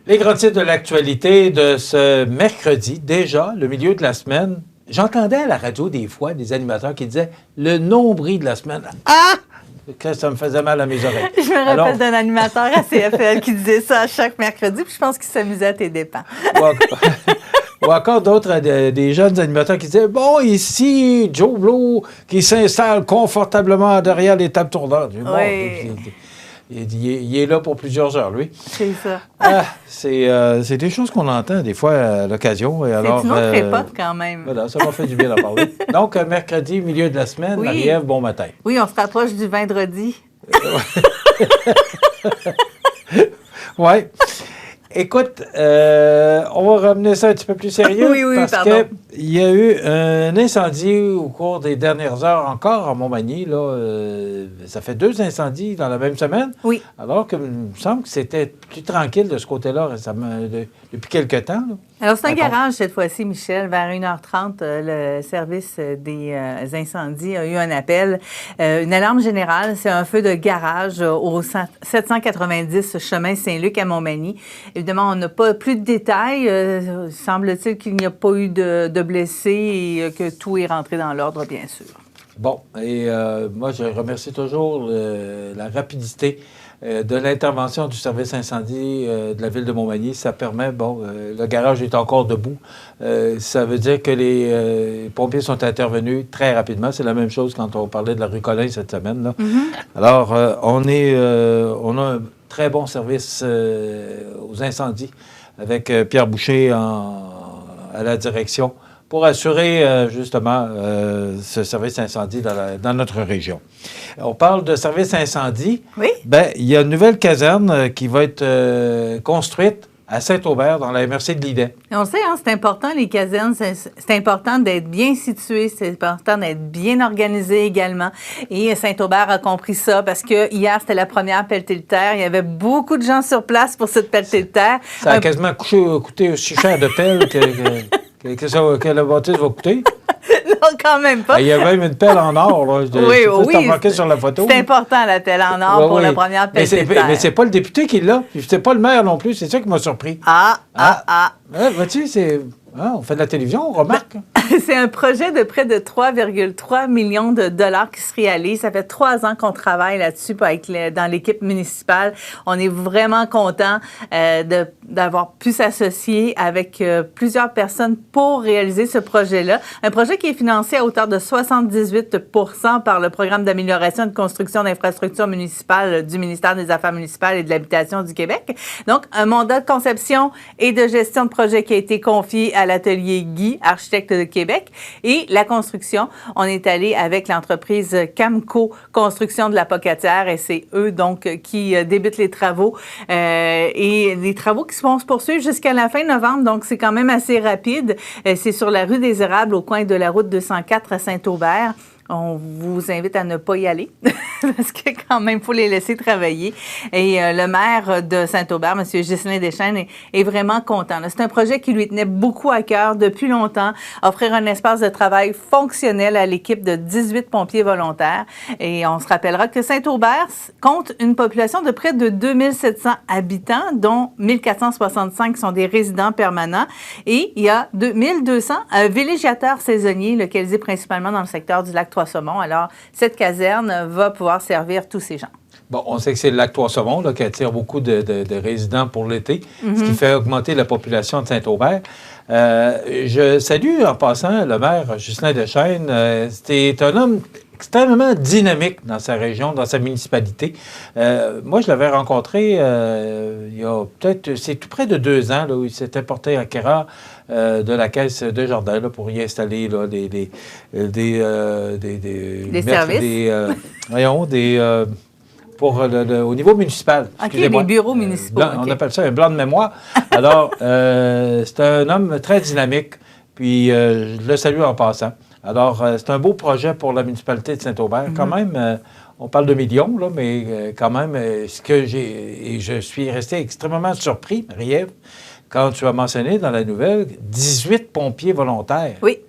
Les grands titres de l'actualité de ce mercredi, déjà, le milieu de la semaine. J'entendais à la radio des fois des animateurs qui disaient « le nombril de la semaine ». Ah! Que ça me faisait mal à mes oreilles. Je me rappelle d'un animateur à CFL qui disait ça à chaque mercredi, puis je pense qu'il s'amusait à tes dépens. Ou encore d'autres, des jeunes animateurs qui disaient « bon, ici, Joe Blow qui s'installe confortablement derrière les tables tournantes. » Oui. Il est là pour plusieurs heures, lui. C'est ça. C'est des choses qu'on entend des fois à l'occasion. C'est une autre époque quand même. Voilà, ça m'a fait du bien d'en parler. Donc, mercredi, milieu de la semaine, oui. Marie-Ève, bon matin. Oui, on se rapproche du vendredi. Oui. Écoute, on va ramener ça un petit peu plus sérieux. Oui, parce qu'il y a eu un incendie au cours des dernières heures encore à Montmagny. Là, ça fait 2 incendies dans la même semaine. Oui. Alors que il me semble que c'était plus tranquille de ce côté-là récemment, depuis quelque temps. Là. Alors, c'est un garage cette fois-ci, Michel. Vers 1h30, le service des incendies a eu un appel. Une alarme générale, c'est un feu de garage au 790 chemin Saint-Luc à Montmagny. Évidemment, on n'a pas plus de détails. Semble-t-il qu'il n'y a pas eu de blessés et que tout est rentré dans l'ordre, bien sûr. Bon, et moi, je remercie toujours la rapidité de l'intervention du service incendie de la ville de Montmagny. Ça permet, le garage est encore debout. Ça veut dire que les pompiers sont intervenus très rapidement. C'est la même chose quand on parlait de la rue Collin cette semaine. Là. Mm-hmm. Alors, on a un très bon service aux incendies avec Pierre Boucher à la direction pour assurer justement ce service incendie dans notre région. On parle de service incendie. Oui. Bien, il y a une nouvelle caserne qui va être construite à Saint-Aubert, dans la MRC de Lydais. On le sait, hein, c'est important, les casernes, c'est important d'être bien situé, c'est important d'être bien organisé également. Et Saint-Aubert a compris ça parce que hier, c'était la première pelletée de terre. Il y avait beaucoup de gens sur place pour cette pelletée de terre. Ça a quasiment coûté aussi cher de pelle que la bâtisse va coûter. Non, quand même pas. Il y a même une pelle en or. Là. Oui. Tu as marqué sur la photo. C'est important, la pelle en or pour la première pelletée de terre. Mais c'est pas le député qui l'a. C'est pas le maire non plus. C'est ça qui m'a surpris. Vois-tu, on fait de la télévision, on remarque. C'est un projet de près de 3,3 millions de dollars qui se réalise. Ça fait 3 ans qu'on travaille là-dessus dans l'équipe municipale. On est vraiment content d'avoir pu s'associer avec plusieurs personnes pour réaliser ce projet-là. Un projet qui est financé à hauteur de 78 % par le programme d'amélioration et de construction d'infrastructures municipales du ministère des Affaires municipales et de l'Habitation du Québec. Donc, un mandat de conception et de gestion de projet qui a été confié à l'atelier Guy, architecte de Québec. Et la construction, on est allé avec l'entreprise Camco Construction de la Pocatière et c'est eux donc qui débutent les travaux et les travaux qui vont se poursuivre jusqu'à la fin novembre, donc c'est quand même assez rapide. C'est sur la rue des Érables au coin de la route 204 à Saint-Aubert. On vous invite à ne pas y aller parce que quand même, il faut les laisser travailler. Et le maire de Saint-Aubert, M. Ghislain Deschênes, est vraiment content. C'est un projet qui lui tenait beaucoup à cœur depuis longtemps, offrir un espace de travail fonctionnel à l'équipe de 18 pompiers volontaires. Et on se rappellera que Saint-Aubert compte une population de près de 2700 habitants, dont 1465 sont des résidents permanents. Et il y a 1200 villégiateurs saisonniers localisés principalement dans le secteur du lac Trois-Saumons. Alors, cette caserne va pouvoir servir tous ces gens. Bon, on sait que c'est le lac Trois-Saumons qui attire beaucoup de résidents pour l'été, ce qui fait augmenter la population de Saint-Aubert. Je salue en passant le maire Ghislain Deschênes. C'est un homme extrêmement dynamique dans sa région, dans sa municipalité. Moi, je l'avais rencontré il y a peut-être, c'est tout près de 2 ans, là, où il s'était porté acquéreur de la Caisse de Jardin là, pour y installer là, des services. Au niveau municipal. OK, les bureaux municipaux. On appelle ça un blanc de mémoire. Alors, c'est un homme très dynamique, puis je le salue en passant. Alors, c'est un beau projet pour la municipalité de Saint-Aubert. Quand même, on parle de millions, là, mais quand même, je suis resté extrêmement surpris, Marie-Ève, quand tu as mentionné dans la nouvelle 18 pompiers volontaires. Oui.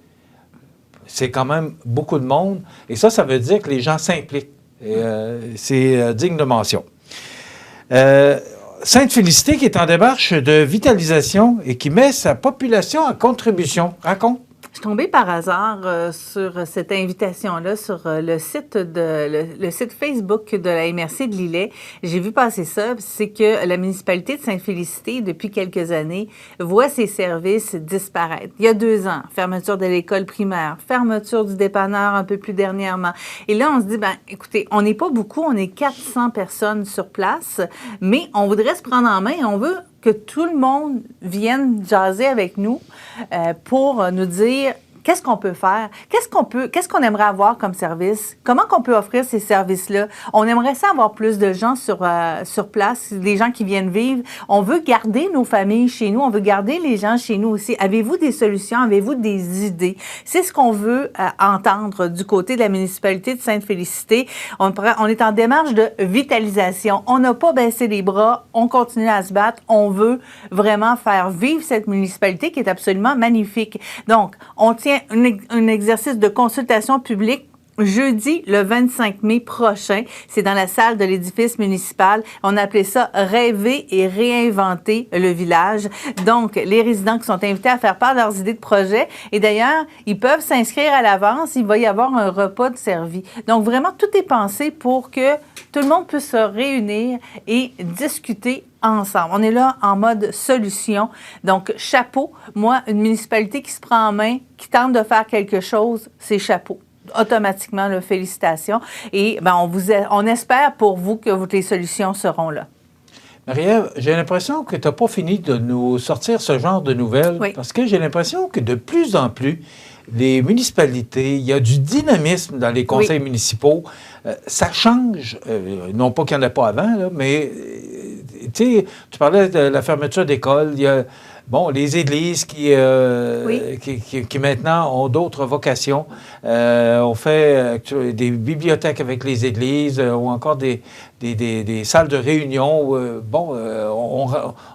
C'est quand même beaucoup de monde. Et ça veut dire que les gens s'impliquent. C'est digne de mention. Sainte-Félicité qui est en démarche de vitalisation et qui met sa population en contribution. Raconte. Je suis tombée par hasard sur cette invitation-là sur le site Facebook de la MRC de Lillet. J'ai vu passer ça. C'est que la municipalité de Sainte-Félicité, depuis quelques années, voit ses services disparaître. Il y a 2 ans, fermeture de l'école primaire, fermeture du dépanneur un peu plus dernièrement. Et là, on se dit, écoutez, on n'est pas beaucoup, on est 400 personnes sur place, mais on voudrait se prendre en main et on veut que tout le monde vienne jaser avec nous pour nous dire qu'est-ce qu'on peut faire, qu'est-ce qu'on aimerait avoir comme service, comment qu'on peut offrir ces services-là. On aimerait ça avoir plus de gens sur place, des gens qui viennent vivre. On veut garder nos familles chez nous, on veut garder les gens chez nous aussi. Avez-vous des solutions, avez-vous des idées? C'est ce qu'on veut entendre du côté de la municipalité de Sainte-Félicité. On est en démarche de vitalisation. On n'a pas baissé les bras, on continue à se battre. On veut vraiment faire vivre cette municipalité qui est absolument magnifique. Donc, on tient un exercice de consultation publique jeudi, le 25 mai prochain. C'est dans la salle de l'édifice municipal. On a appelé ça « Rêver et réinventer le village ». Donc, les résidents qui sont invités à faire part de leurs idées de projet. Et d'ailleurs, ils peuvent s'inscrire à l'avance. Il va y avoir un repas de servi. Donc, vraiment, tout est pensé pour que tout le monde puisse se réunir et discuter ensemble. On est là en mode solution. Donc, chapeau. Moi, une municipalité qui se prend en main, qui tente de faire quelque chose, c'est chapeau. Automatiquement, là, félicitations. Et on espère pour vous que les solutions seront là. Marie-Ève, j'ai l'impression que tu n'as pas fini de nous sortir ce genre de nouvelles. Oui. Parce que j'ai l'impression que de plus en plus, les municipalités, il y a du dynamisme dans les conseils municipaux. Ça change. Non pas qu'il n'y en a pas avant, là, mais tu parlais de la fermeture d'écoles. Il y a les églises qui maintenant ont d'autres vocations. On fait des bibliothèques avec les églises ou encore des salles de réunion.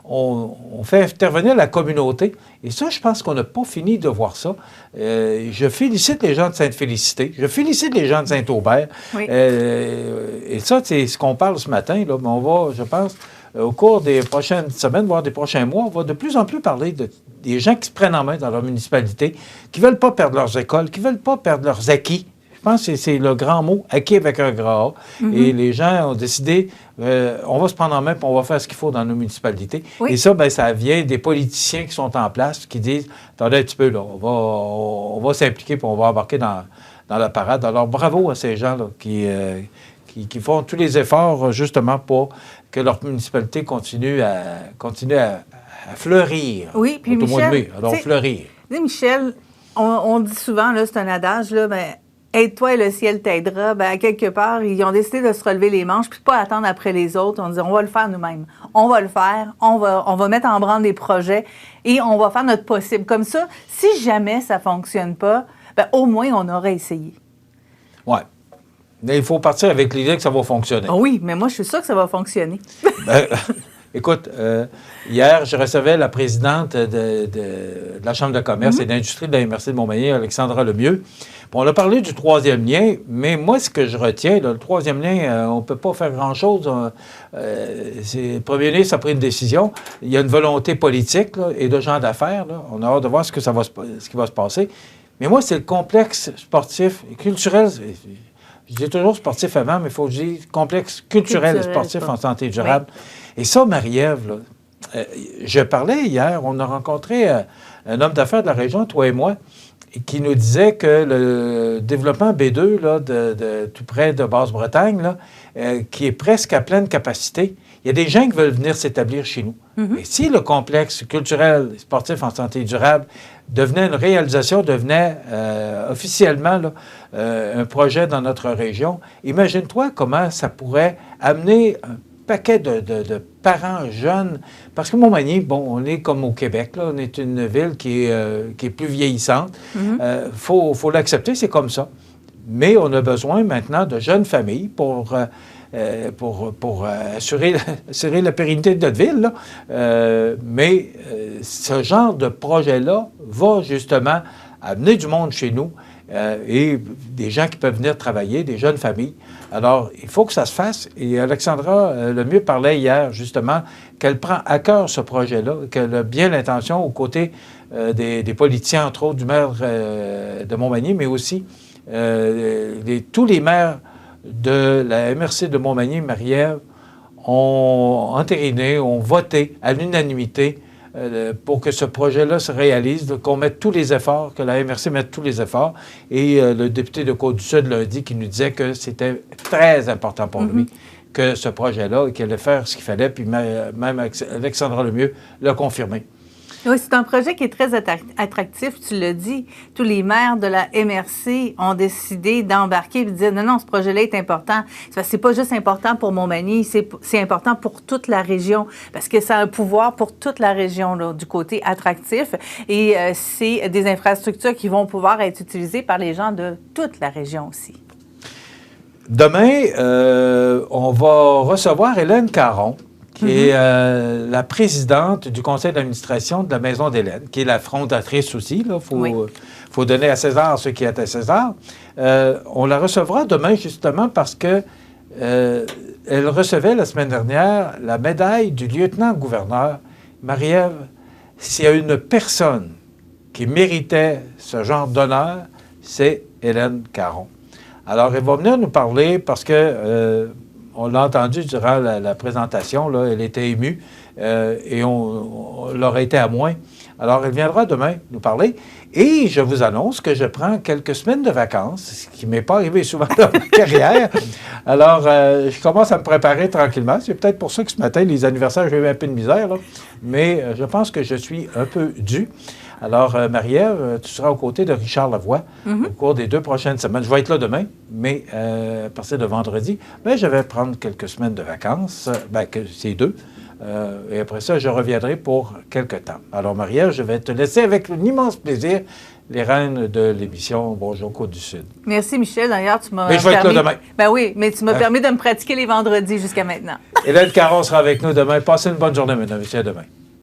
On fait intervenir la communauté. Et ça, je pense qu'on n'a pas fini de voir ça. Je félicite les gens de Sainte-Félicité. Je félicite les gens de Saint-Aubert. Oui. Et ça, c'est ce qu'on parle ce matin. Là, mais on va, je pense, au cours des prochaines semaines, voire des prochains mois, on va de plus en plus parler des gens qui se prennent en main dans leur municipalité, qui ne veulent pas perdre leurs écoles, qui ne veulent pas perdre leurs acquis. Je pense que c'est le grand mot, acquis avec un grand A. Mm-hmm. Et les gens ont décidé, on va se prendre en main et on va faire ce qu'il faut dans nos municipalités. Oui. Et ça, ça vient des politiciens qui sont en place, qui disent, attendez un petit peu, là, on va s'impliquer et on va embarquer dans la parade. Alors, bravo à ces gens-là qui font tous les efforts, justement, pour que leur municipalité continue à fleurir. Oui, puis Michel... Au mois de mai, alors fleurir. Tu sais, Michel, on dit souvent, là, c'est un adage, là, aide-toi et le ciel t'aidera. À quelque part, ils ont décidé de se relever les manches puis de pas attendre après les autres. On dit, on va le faire nous-mêmes. On va le faire. On va mettre en branle des projets et on va faire notre possible. Comme ça, si jamais ça fonctionne pas, au moins, on aura essayé. Oui. Mais il faut partir avec l'idée que ça va fonctionner. Oui, mais moi, je suis sûre que ça va fonctionner. Écoute, hier, je recevais la présidente de la Chambre de commerce et d'industrie de la MRC de Montmagny, Alexandra Lemieux. On a parlé du troisième lien, mais moi, ce que je retiens, le troisième lien, on ne peut pas faire grand-chose. Le premier lien, ça a pris une décision. Il y a une volonté politique là, et de gens d'affaires. Là. On a hâte de voir ce qui va se passer. Mais moi, c'est le complexe sportif et culturel. Je dis toujours sportif avant, mais il faut que je dise complexe culturel et sportif en santé durable. Oui. Et ça, Marie-Ève, je parlais hier, on a rencontré un homme d'affaires de la région, toi et moi, qui nous disait que le développement B2, là, tout près de Basse-Bretagne, là, qui est presque à pleine capacité, il y a des gens qui veulent venir s'établir chez nous. Mm-hmm. Et si le complexe culturel et sportif en santé durable devenait une réalisation, devenait officiellement là, un projet dans notre région, imagine-toi comment ça pourrait amener un paquet de parents jeunes. Parce que Montmagny, on est comme au Québec, là, on est une ville qui est plus vieillissante. Mm-hmm. Faut l'accepter, c'est comme ça. Mais on a besoin maintenant de jeunes familles pour assurer la pérennité de notre ville. Là. Mais ce genre de projet-là va justement amener du monde chez nous. et des gens qui peuvent venir travailler, des jeunes familles. Alors, il faut que ça se fasse. Et Alexandra Lemieux parlait hier, justement, qu'elle prend à cœur ce projet-là, qu'elle a bien l'intention, aux côtés des politiciens, entre autres, du maire de Montmagny, mais aussi tous les maires de la MRC de Montmagny, Marie-Ève, ont entériné, ont voté à l'unanimité pour que ce projet-là se réalise, qu'on mette tous les efforts, que la MRC mette tous les efforts. Et le député de Côte-du-Sud lundi qui nous disait que c'était très important pour lui que ce projet-là, et qu'il allait faire ce qu'il fallait, puis même Alexandra Lemieux l'a confirmé. Oui, c'est un projet qui est très attractif, tu l'as dit. Tous les maires de la MRC ont décidé d'embarquer et de dire non, ce projet-là est important. C'est pas juste important pour Montmagny, c'est important pour toute la région parce que ça a un pouvoir pour toute la région là, du côté attractif et c'est des infrastructures qui vont pouvoir être utilisées par les gens de toute la région aussi. Demain, on va recevoir Hélène Caron, qui est la présidente du conseil d'administration de la Maison d'Hélène, qui est la fondatrice aussi. Il faut donner à César ce qui est à César. On la recevra demain justement parce que elle recevait la semaine dernière la médaille du lieutenant-gouverneur. Marie-Ève, s'il y a une personne qui méritait ce genre d'honneur, c'est Hélène Caron. Alors, elle va venir nous parler parce que... on l'a entendu durant la présentation, là, elle était émue et on l'aurait été à moins. Alors, elle viendra demain nous parler. Et je vous annonce que je prends quelques semaines de vacances, ce qui ne m'est pas arrivé souvent dans ma carrière. Alors, je commence à me préparer tranquillement. C'est peut-être pour ça que ce matin, les anniversaires, j'ai eu un peu de misère, là. Mais je pense que je suis un peu dû. Alors, Marie-Ève, tu seras aux côtés de Richard Lavoie au cours des 2 prochaines semaines. Je vais être là demain, mais à partir de vendredi, je vais prendre quelques semaines de vacances, c'est 2. Et après ça, je reviendrai pour quelques temps. Alors, Marie-Ève, je vais te laisser avec un immense plaisir les rênes de l'émission Bonjour Côte-du-Sud. Merci, Michel. D'ailleurs, tu m'as Mais je vais être là demain. Ben oui, mais tu m'as permis de me pratiquer les vendredis jusqu'à maintenant. Hélène Caron sera avec nous demain. Passez une bonne journée, mesdames et messieurs, à demain.